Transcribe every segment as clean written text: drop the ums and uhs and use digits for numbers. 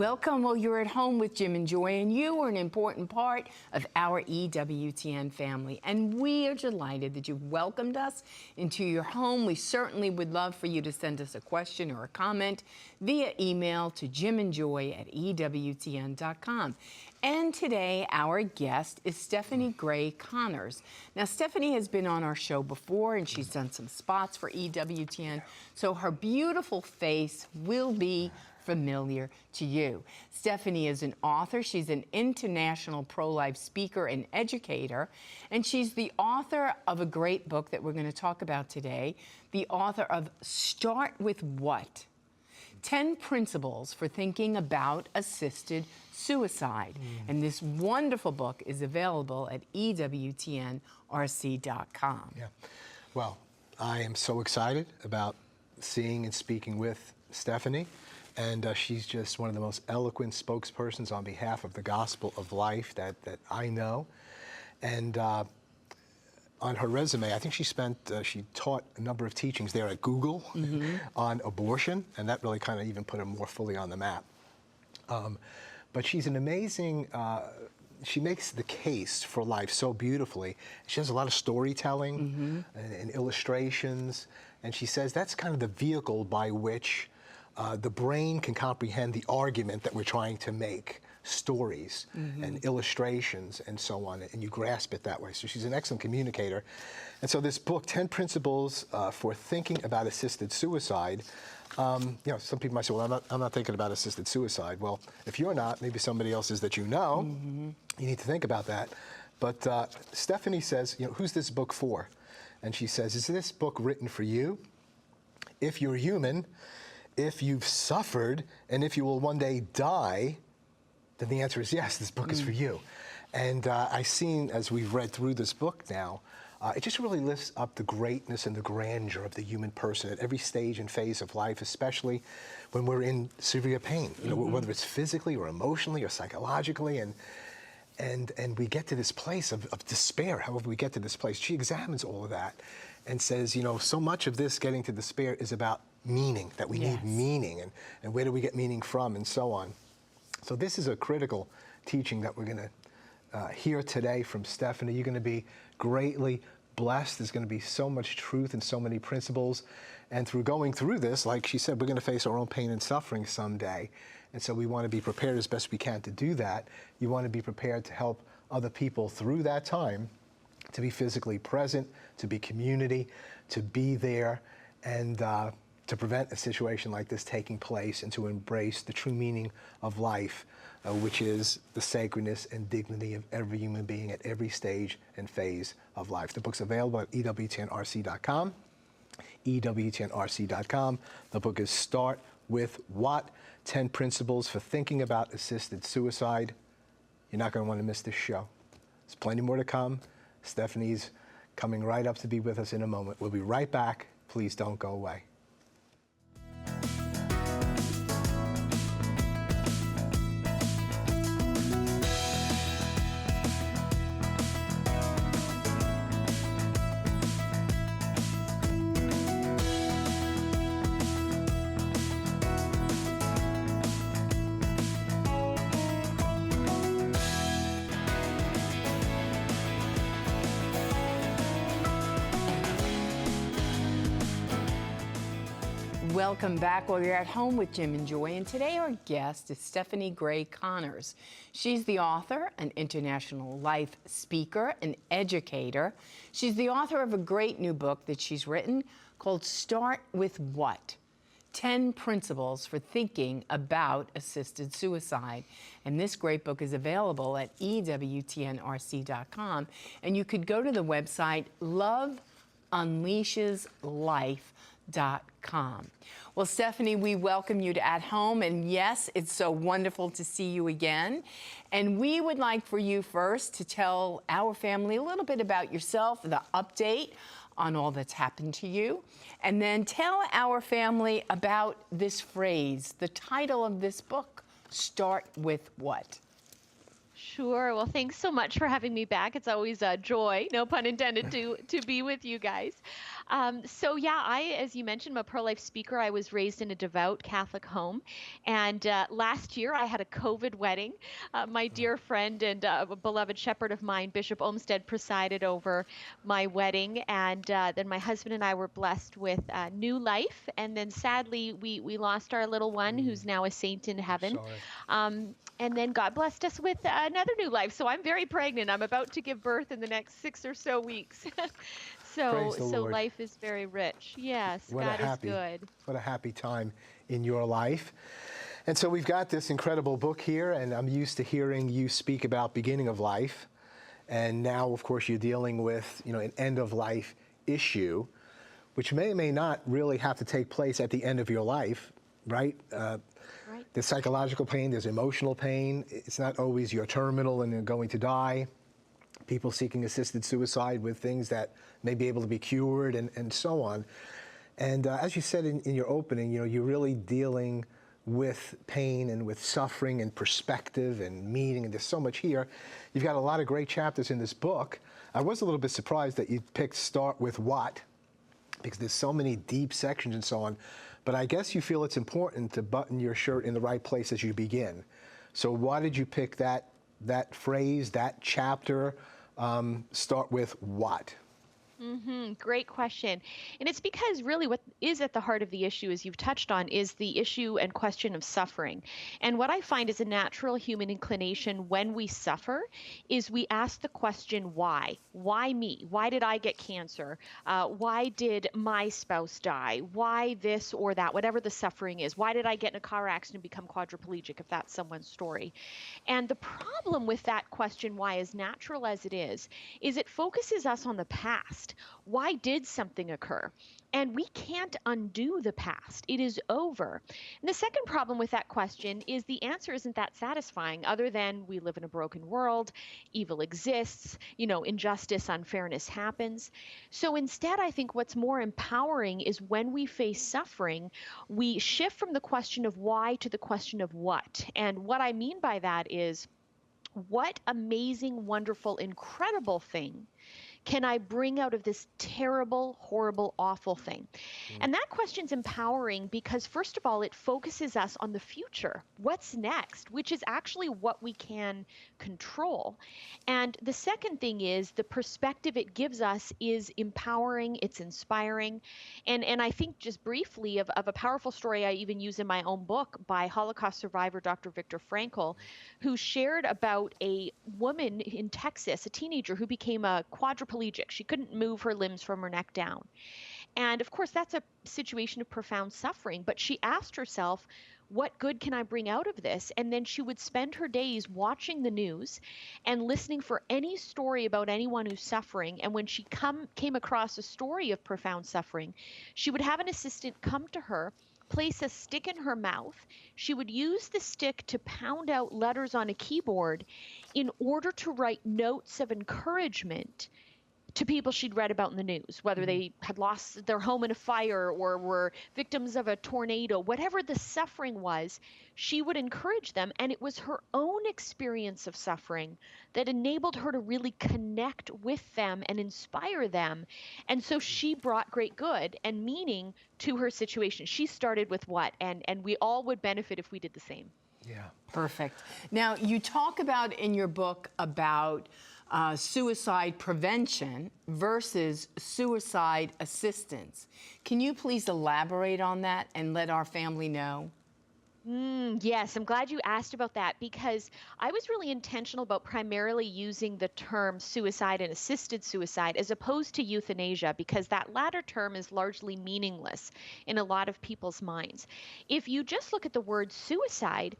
Welcome. Well, you're at home with Jim and Joy, and you are an important part of our EWTN family. And we are delighted that you've welcomed us into your home. We certainly would love for you to send us a question or a comment via email to jimandjoy@ewtn.com. And today, our guest is Stephanie Gray Connors. Now, Stephanie has been on our show before, and she's done some spots for EWTN, so her beautiful face will be familiar to you. Stephanie is an author. She's an international pro-life speaker and educator, and she's the author of a great book that we're going to talk about today, the author of Start With What? 10 Principles for Thinking About Assisted Suicide. And this wonderful book is available at ytsync-en.com. Yeah. Well, I am so excited about seeing and speaking with Stephanie. And she's just one of the most eloquent spokespersons on behalf of the gospel of life that I know. And on her resume, I think she taught a number of teachings there at Google on abortion, and that really kind of even put her more fully on the map. But she's an amazing, she makes the case for life so beautifully. She has a lot of storytelling and illustrations, and she says that's kind of the vehicle by which the brain can comprehend the argument that we're trying to make, stories and illustrations and so on, and you grasp it that way. So she's an excellent communicator. And so this book, 10 Principles for Thinking About Assisted Suicide, you know, some people might say, well, I'm not thinking about assisted suicide. Well, if you're not, maybe somebody else is that you know. You need to think about that. But Stephanie says, you know, who's this book for? And she says, is this book written for you? If you're human, if you've suffered, and if you will one day die, then the answer is yes, this book is for you. And I've seen, as we've read through this book now, it just really lifts up the greatness and the grandeur of the human person at every stage and phase of life, especially when we're in severe pain, you know, whether it's physically or emotionally or psychologically, and we get to this place of despair, however we get to this place. She examines all of that and says, you know, so much of this getting to despair is about meaning, that we need meaning, and where do we get meaning from, and so on. So this is a critical teaching that we're going to hear today from Stephanie. You're going to be greatly blessed. There's going to be so much truth and so many principles. And through going through this, like she said, we're going to face our own pain and suffering someday. And so we want to be prepared as best we can to do that. You want to be prepared to help other people through that time, to be physically present, to be community, to be there, and to prevent a situation like this taking place, and to embrace the true meaning of life, which is the sacredness and dignity of every human being at every stage and phase of life. The book's available at ewtnrc.com, ewtnrc.com. The book is Start With What? 10 Principles for Thinking About Assisted Suicide. You're not going to want to miss this show. There's plenty more to come. Stephanie's coming right up to be with us in a moment. We'll be right back. Please don't go away. Welcome back. Well, you're at home with Jim and Joy, and today our guest is Stephanie Gray Connors. She's the author, an international life speaker, an educator. She's the author of a great new book that she's written called Start With What? 10 Principles for Thinking About Assisted Suicide. And this great book is available at ewtnrc.com. And you could go to the website loveunleasheslife.com. Well, Stephanie, we welcome you to At Home, and yes, it's so wonderful to see you again. And we would like for you first to tell our family a little bit about yourself, the update on all that's happened to you, and then tell our family about this phrase, the title of this book, Start With What? Sure. Well, thanks so much for having me back. It's always a joy, no pun intended, to be with you guys. So yeah, as you mentioned, I'm a pro-life speaker. I was raised in a devout Catholic home, and last year I had a COVID wedding. My dear friend and a beloved shepherd of mine, Bishop Olmsted, presided over my wedding, and then my husband and I were blessed with new life. And then sadly, we lost our little one, who's now a saint in heaven. Sorry. And then God blessed us with another new life. So I'm very pregnant. I'm about to give birth in the next 6 or so weeks. Praise the So Lord. life is very rich. Yes, What a God is happy, good. what a happy time in your life. And so we've got this incredible book here, and I'm used to hearing you speak about beginning of life. And now, of course, you're dealing with, an end of life issue, which may or may not really have to take place at the end of your life, right? Right. There's psychological pain, there's emotional pain. It's not always you're terminal and you're going to die. People seeking assisted suicide with things that may be able to be cured and so on. And as you said in your opening, you're really dealing with pain and with suffering and perspective and meaning, and there's so much here. You've got a lot of great chapters in this book. I was a little bit surprised that you picked Start With What, because there's so many deep sections and so on. But I guess you feel it's important to button your shirt in the right place as you begin. So why did you pick that phrase, that chapter, start with what? Great question. And it's because really what is at the heart of the issue, as you've touched on, is the issue and question of suffering. And what I find is a natural human inclination when we suffer is we ask the question, why? Why me? Why did I get cancer? Why did my spouse die? Why this or that, whatever the suffering is? Why did I get in a car accident and become quadriplegic, if that's someone's story? And the problem with that question, why, as natural as it is it focuses us on the past. Why did something occur? And we can't undo the past. It is over. And the second problem with that question is the answer isn't that satisfying, other than we live in a broken world, evil exists, injustice, unfairness happens. So instead, I think what's more empowering is when we face suffering, we shift from the question of why to the question of what. And what I mean by that is, what amazing, wonderful, incredible thing can I bring out of this terrible, horrible, awful thing? And that question's empowering because, first of all, it focuses us on the future. What's next? Which is actually what we can control. And the second thing is the perspective it gives us is empowering, it's inspiring. And I think just briefly of a powerful story I even use in my own book by Holocaust survivor Dr. Viktor Frankl, who shared about a woman in Texas, a teenager who became a quadriplegic. She couldn't move her limbs from her neck down. And of course, that's a situation of profound suffering. But she asked herself, what good can I bring out of this? And then she would spend her days watching the news and listening for any story about anyone who's suffering. And when she came across a story of profound suffering, she would have an assistant come to her, place a stick in her mouth. She would use the stick to pound out letters on a keyboard in order to write notes of encouragement to people she'd read about in the news, whether they had lost their home in a fire or were victims of a tornado, whatever the suffering was, she would encourage them. And it was her own experience of suffering that enabled her to really connect with them and inspire them. And so she brought great good and meaning to her situation. She started with what? And we all would benefit if we did the same. Yeah. Perfect. Now, you talk about in your book about suicide prevention versus suicide assistance. Can you please elaborate on that and let our family know? Yes, I'm glad you asked about that because I was really intentional about primarily using the term suicide and assisted suicide as opposed to euthanasia, because that latter term is largely meaningless in a lot of people's minds. If you just look at the word suicide,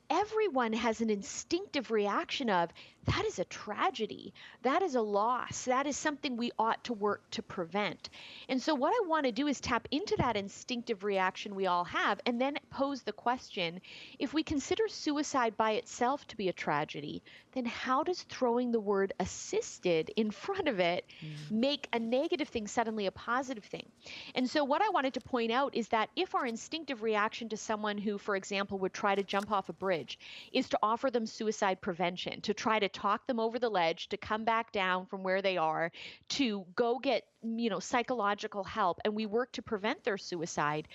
everyone has an instinctive reaction of, that is a tragedy, that is a loss, that is something we ought to work to prevent. And so what I want to do is tap into that instinctive reaction we all have and then pose the question, if we consider suicide by itself to be a tragedy, then how does throwing the word assisted in front of it make a negative thing suddenly a positive thing? And so what I wanted to point out is that if our instinctive reaction to someone who, for example, would try to jump off a bridge is to offer them suicide prevention, to try to talk them over the ledge, to come back down from where they are, to go get psychological help, and we work to prevent their suicide,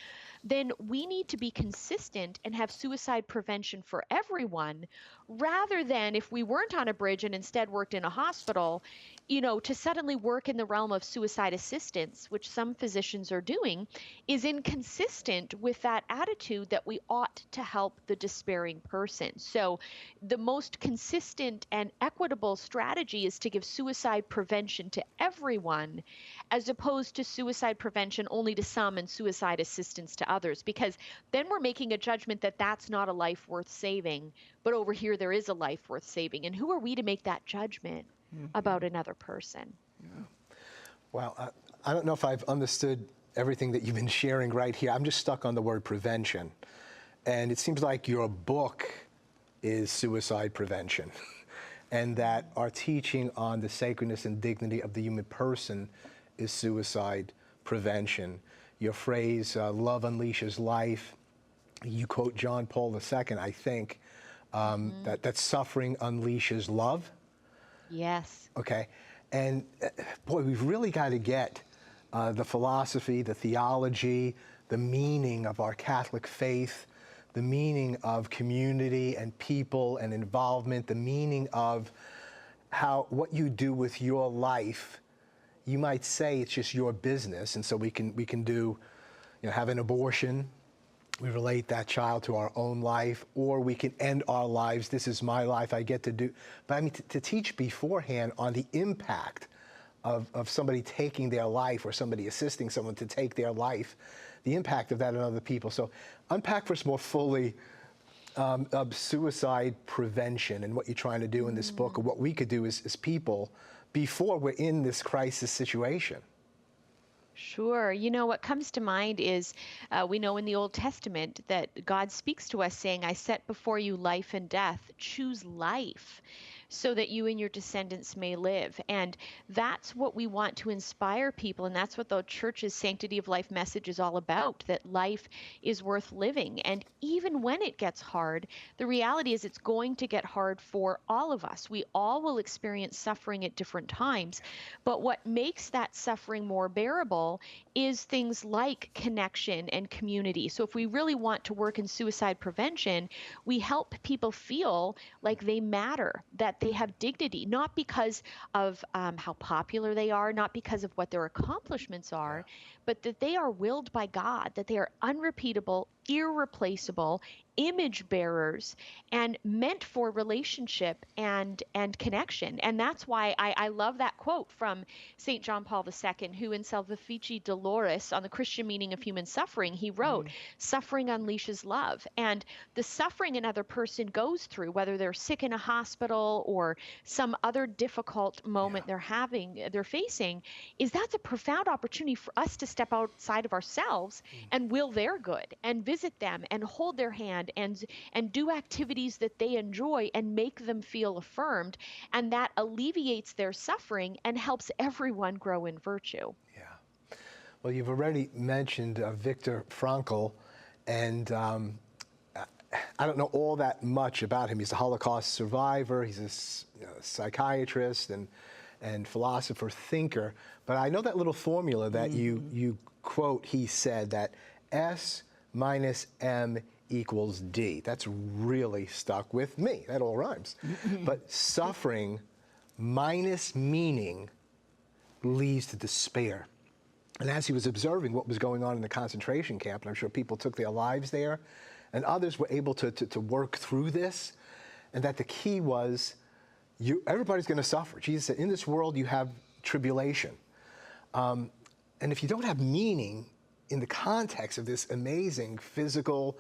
then we need to be consistent and have suicide prevention for everyone, rather than, if we weren't on a bridge and instead worked in a hospital, to suddenly work in the realm of suicide assistance, which some physicians are doing, is inconsistent with that attitude that we ought to help the despairing person. So the most consistent and equitable strategy is to give suicide prevention to everyone, as opposed to suicide prevention only to some and suicide assistance to others, because then we're making a judgment that that's not a life worth saving, but over here there is a life worth saving. And who are we to make that judgment about another person? Well, I don't know if I've understood everything that you've been sharing right here. I'm just stuck on the word prevention. And it seems like your book is suicide prevention, and that our teaching on the sacredness and dignity of the human person is suicide prevention. Your phrase, love unleashes life, you quote John Paul II, I think, that suffering unleashes love. Yes. Okay. And boy, we've really got to get the philosophy, the theology, the meaning of our Catholic faith, the meaning of community and people and involvement, the meaning of what you do with your life. You might say it's just your business, and so we can do, have an abortion. We relate that child to our own life, or we can end our lives. This is my life, I get to do. But I mean, to teach beforehand on the impact of somebody taking their life, or somebody assisting someone to take their life, the impact of that on other people. So unpack for us more fully of suicide prevention and what you're trying to do in this book, or what we could do as people before we're in this crisis situation. Sure. What comes to mind is we know in the Old Testament that God speaks to us saying, I set before you life and death. Choose life so that you and your descendants may live. And that's what we want to inspire people. And that's what the church's Sanctity of Life message is all about, that life is worth living. And even when it gets hard, the reality is it's going to get hard for all of us. We all will experience suffering at different times. But what makes that suffering more bearable is things like connection and community. So if we really want to work in suicide prevention, we help people feel like they matter, that they have dignity, not because of how popular they are, not because of what their accomplishments are, but that they are willed by God, that they are unrepeatable, irreplaceable, image bearers, and meant for relationship and connection. And that's why I love that quote from St. John Paul II, who in Salvifici Doloris, on the Christian meaning of human suffering, he wrote, suffering unleashes love. And the suffering another person goes through, whether they're sick in a hospital or some other difficult moment they're facing, that's a profound opportunity for us to step outside of ourselves and will their good, and visit them and hold their hand and do activities that they enjoy and make them feel affirmed. And that alleviates their suffering and helps everyone grow in virtue. Yeah. Well, you've already mentioned Viktor Frankl, and I don't know all that much about him. He's a Holocaust survivor. He's a psychiatrist and philosopher, thinker. But I know that little formula that you quote, he said that S minus M equals D. That's really stuck with me. That all rhymes. But suffering minus meaning leads to despair. And as he was observing what was going on in the concentration camp, and I'm sure people took their lives there, and others were able to work through this, and that the key was, everybody's going to suffer. Jesus said, in this world you have tribulation. And if you don't have meaning in the context of this amazing physical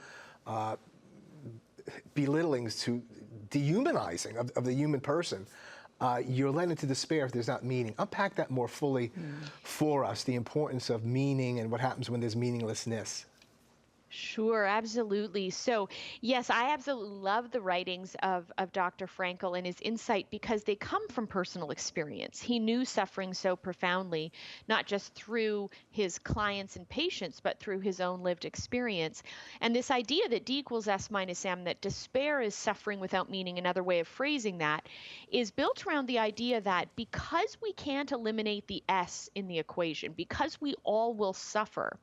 belittlings to dehumanizing of the human person, you're led into despair if there's not meaning. Unpack that more fully for us, the importance of meaning and what happens when there's meaninglessness. Sure, absolutely. So, yes, I absolutely love the writings of Dr. Frankl and his insight because they come from personal experience. He knew suffering so profoundly, not just through his clients and patients, but through his own lived experience. And this idea that D equals S minus M, that despair is suffering without meaning, another way of phrasing that, is built around the idea that because we can't eliminate the S in the equation, because we all will suffer,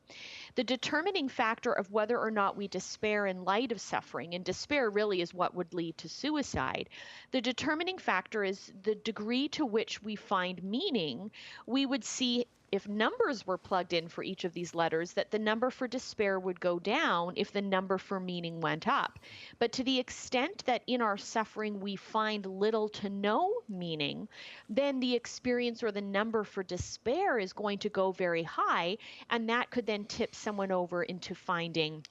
the determining factor of whether or not we despair in light of suffering, and despair really is what would lead to suicide, the determining factor is the degree to which we find meaning. We would see, if numbers were plugged in for each of these letters, that the number for despair would go down if the number for meaning went up. But to the extent that in our suffering we find little to no meaning, then the experience or the number for despair is going to go very high, and that could then tip someone over into finding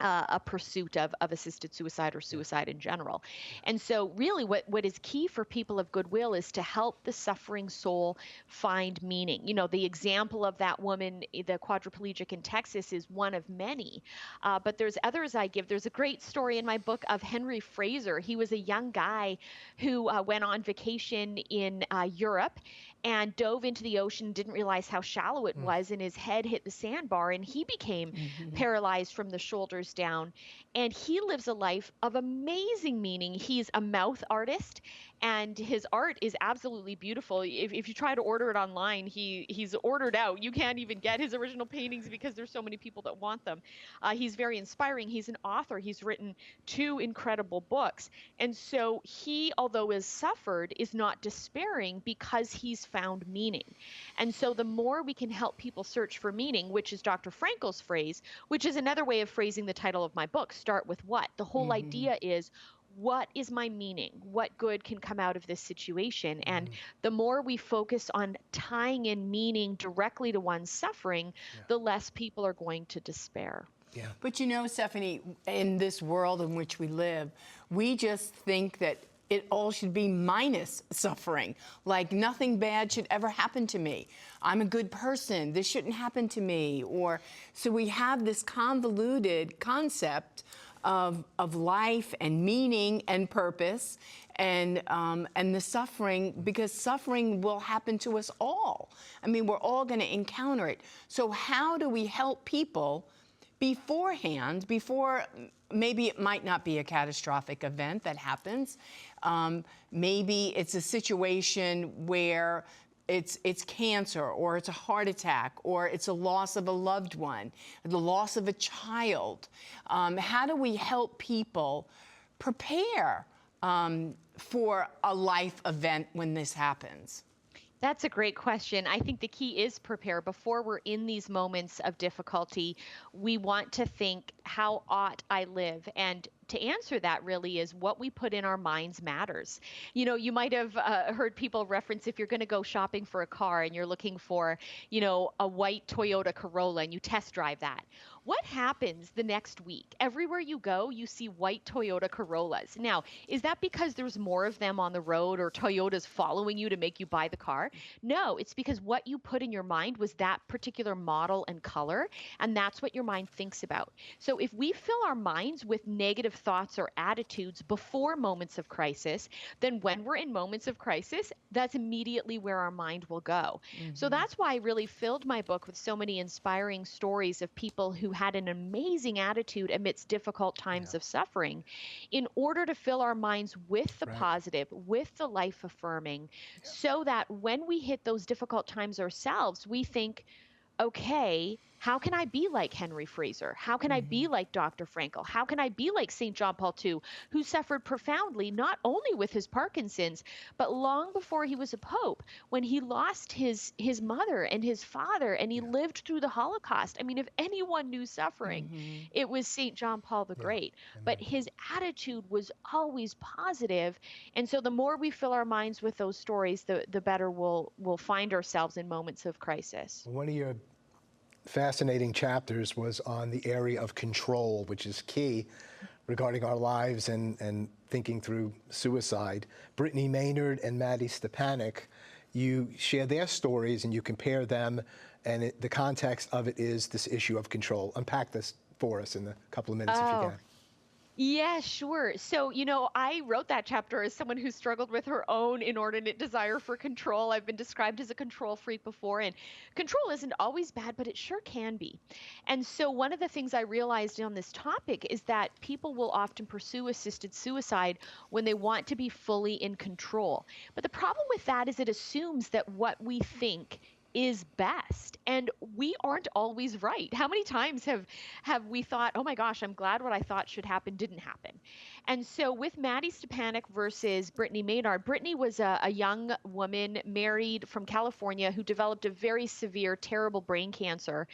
a pursuit of assisted suicide or suicide in general. And so really what is key for people of goodwill is to help the suffering soul find meaning. You know, the example of that woman, the quadriplegic in Texas, is one of many. But there's others I give. There's a great story in my book of Henry Fraser. He was a young guy who went on vacation in Europe and dove into the ocean, didn't realize how shallow it was, and his head hit the sandbar, and he became paralyzed from the shoulders down. And he lives a life of amazing meaning. He's a mouth artist, and his art is absolutely beautiful. If you try to order it online, he's ordered out. You can't even get his original paintings because there's so many people that want them. He's very inspiring. He's an author. He's written 2 incredible books. And so he, although has suffered, is not despairing because he's found meaning. And so the more we can help people search for meaning, which is Dr. Frankl's phrase, which is another way of phrasing the title of my book, Start with What. The whole idea is, what is my meaning? What good can come out of this situation? And the more we focus on tying in meaning directly to one's suffering, the less people are going to despair. Yeah. But you know, Stephanie, in this world in which we live, we just think that it all should be minus suffering. Like nothing bad should ever happen to me. I'm a good person. This shouldn't happen to me. Or so we have this convoluted concept of life and meaning and purpose and the suffering, because suffering will happen to us all. I mean, we're all going to encounter it. So how do we help people beforehand, before maybe it might not be a catastrophic event that happens? Maybe it's a situation where it's cancer, or it's a heart attack, or it's a loss of a loved one, the loss of a child. How do we help people prepare for a life event when this happens? That's a great question. I think the key is prepare. Before we're in these moments of difficulty, we want to think, how ought I live? And to answer that really is what we put in our minds matters. You know, you might have heard people reference, if you're going to go shopping for a car and you're looking for, you know, a white Toyota Corolla, and you test drive that. What happens the next week? Everywhere you go, you see white Toyota Corollas. Now, is that because there's more of them on the road, or Toyota's following you to make you buy the car? No, it's because what you put in your mind was that particular model and color, and that's what your mind thinks about. So if we fill our minds with negative thoughts or attitudes before moments of crisis, then when we're in moments of crisis, that's immediately where our mind will go. So that's why I really filled my book with so many inspiring stories of people who had an amazing attitude amidst difficult times of suffering, in order to fill our minds with the positive, with the life affirming, so that when we hit those difficult times ourselves, we think, okay, how can I be like Henry Fraser? How can I be like Dr. Frankl? How can I be like St. John Paul II, who suffered profoundly, not only with his Parkinson's, but long before he was a pope, when he lost his mother and his father, and he lived through the Holocaust. I mean, if anyone knew suffering, it was St. John Paul the Great. But his attitude was always positive. And so the more we fill our minds with those stories, the better we'll find ourselves in moments of crisis. One of your fascinating chapters was on the area of control, which is key regarding our lives and thinking through suicide. Brittany Maynard and Maddie Stepanek, you share their stories and you compare them, and the context of it is this issue of control. Unpack this for us in the couple of minutes if you Oh, can. yeah, sure. So, I wrote that chapter as someone who struggled with her own inordinate desire for control. I've been described as a control freak before, and control isn't always bad, but it sure can be. And so, one of the things I realized on this topic is that people will often pursue assisted suicide when they want to be fully in control. But the problem with that is it assumes that what we think is best, and we aren't always right. How many times have we thought, oh my gosh, I'm glad what I thought should happen didn't happen? And so with Maddie Stepanek versus Brittany Maynard, Brittany was a young woman married from California who developed a very severe, terrible brain cancer.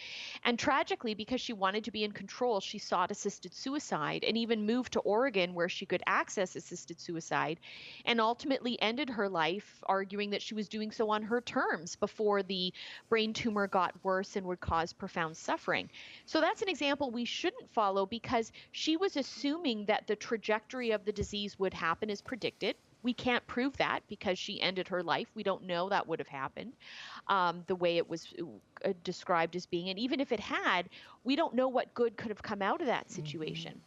And tragically, because she wanted to be in control, she sought assisted suicide and even moved to Oregon where she could access assisted suicide, and ultimately ended her life arguing that she was doing so on her terms before the brain tumor got worse and would cause profound suffering. So that's an example we shouldn't follow because she was assuming that the trajectory of the disease would happen as predicted. We can't prove that because she ended her life. We don't know that would have happened the way it was described as being. And even if it had, we don't know what good could have come out of that situation.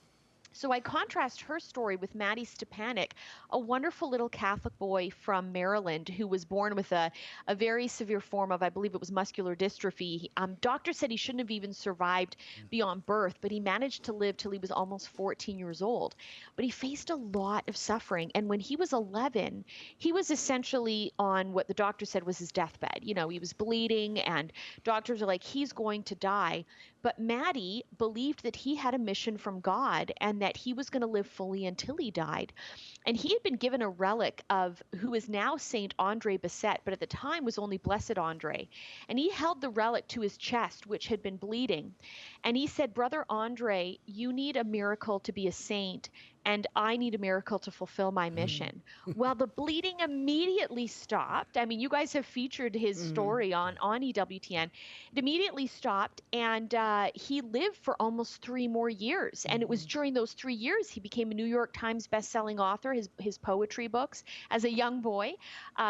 So I contrast her story with Maddie Stepanek, a wonderful little Catholic boy from Maryland who was born with a very severe form of, I believe it was muscular dystrophy. Doctors said he shouldn't have even survived beyond birth, but he managed to live till he was almost 14 years old. But he faced a lot of suffering. And when he was 11, he was essentially on what the doctor said was his deathbed. He was bleeding, and doctors are like, he's going to die. But Maddie believed that he had a mission from God and that he was going to live fully until he died. And he had been given a relic of who is now Saint Andre Bessette, but at the time was only Blessed Andre. And he held the relic to his chest, which had been bleeding. And he said, Brother Andre, you need a miracle to be a saint, and I need a miracle to fulfill my mission. Well, the bleeding immediately stopped. I mean, you guys have featured his story on EWTN. It immediately stopped, and he lived for almost 3 more years. And it was during those 3 years he became a New York Times bestselling author, his poetry books as a young boy.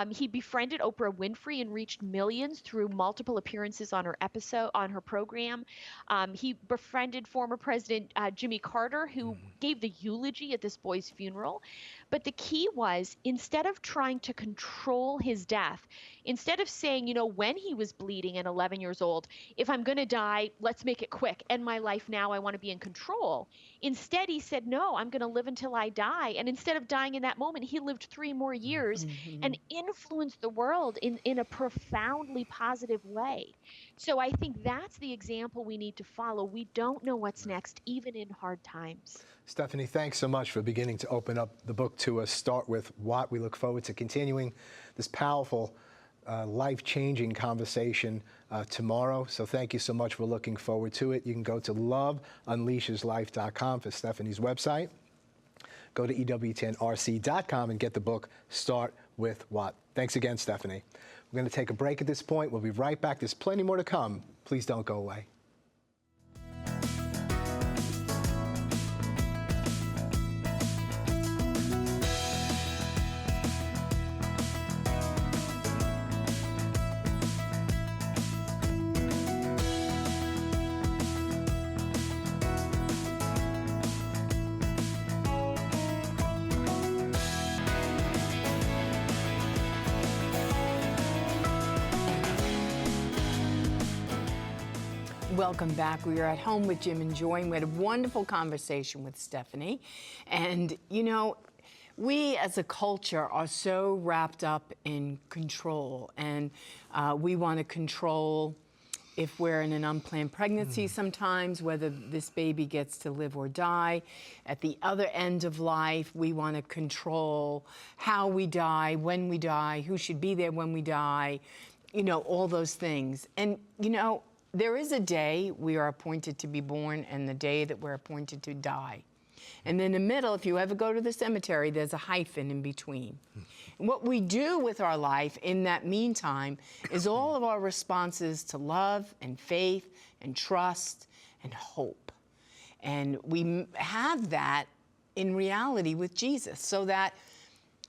He befriended Oprah Winfrey and reached millions through multiple appearances on her program. He befriended former President Jimmy Carter, who gave the eulogy at this boy's funeral. But the key was, instead of trying to control his death, instead of saying, when he was bleeding at 11 years old, if I'm going to die, let's make it quick. End my life now. I want to be in control. Instead, he said, no, I'm going to live until I die. And instead of dying in that moment, he lived 3 more years and influenced the world in a profoundly positive way. So I think that's the example we need to follow. We don't know what's next, even in hard times. Stephanie, thanks so much for beginning to open up the book to us. Start with what. We look forward to continuing this powerful, life-changing conversation tomorrow. So thank you so much. We're looking forward to it. You can go to loveunleasheslife.com for Stephanie's website. Go to ewtnrc.com and get the book, Start with What. Thanks again, Stephanie. We're going to take a break at this point. We'll be right back. There's plenty more to come. Please don't go away. Welcome back. We are at home with Jim and Joy, and we had a wonderful conversation with Stephanie. And, we as a culture are so wrapped up in control, and we want to control if we're in an unplanned pregnancy sometimes, whether this baby gets to live or die. At the other end of life, we want to control how we die, when we die, who should be there when we die, all those things. And, there is a day we are appointed to be born and the day that we're appointed to die. And in the middle, if you ever go to the cemetery, there's a hyphen in between. And what we do with our life in that meantime is all of our responses to love and faith and trust and hope. And we have that in reality with Jesus, so that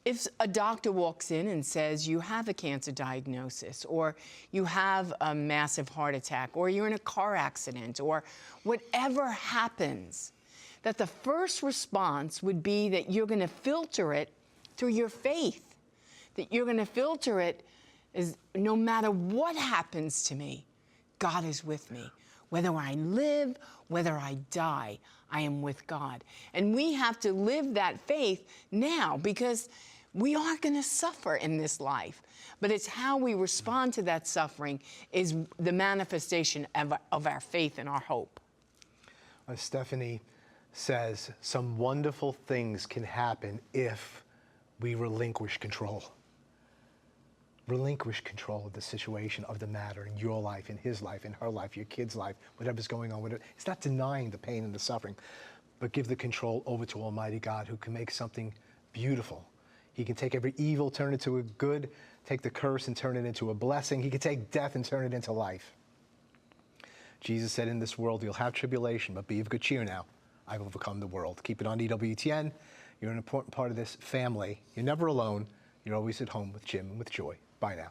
If a doctor walks in and says you have a cancer diagnosis, or you have a massive heart attack, or you're in a car accident, or whatever happens, that the first response would be that you're going to filter it through your faith, that you're going to filter it as no matter what happens to me, God is with me. Whether I live, whether I die, I am with God. And we have to live that faith now, because we are going to suffer in this life. But it's how we respond to that suffering is the manifestation of our faith and our hope. Stephanie says some wonderful things can happen if we relinquish control. Relinquish control of the situation, of the matter, in your life, in his life, in her life, your kid's life, whatever's going on with it. It's not denying the pain and the suffering, but give the control over to Almighty God, who can make something beautiful. He can take every evil, turn it to a good, take the curse and turn it into a blessing. He can take death and turn it into life. Jesus said, in this world you'll have tribulation, but be of good cheer now. I've overcome the world. Keep it on EWTN. You're an important part of this family. You're never alone. You're always at home with Jim and with Joy. Bye now.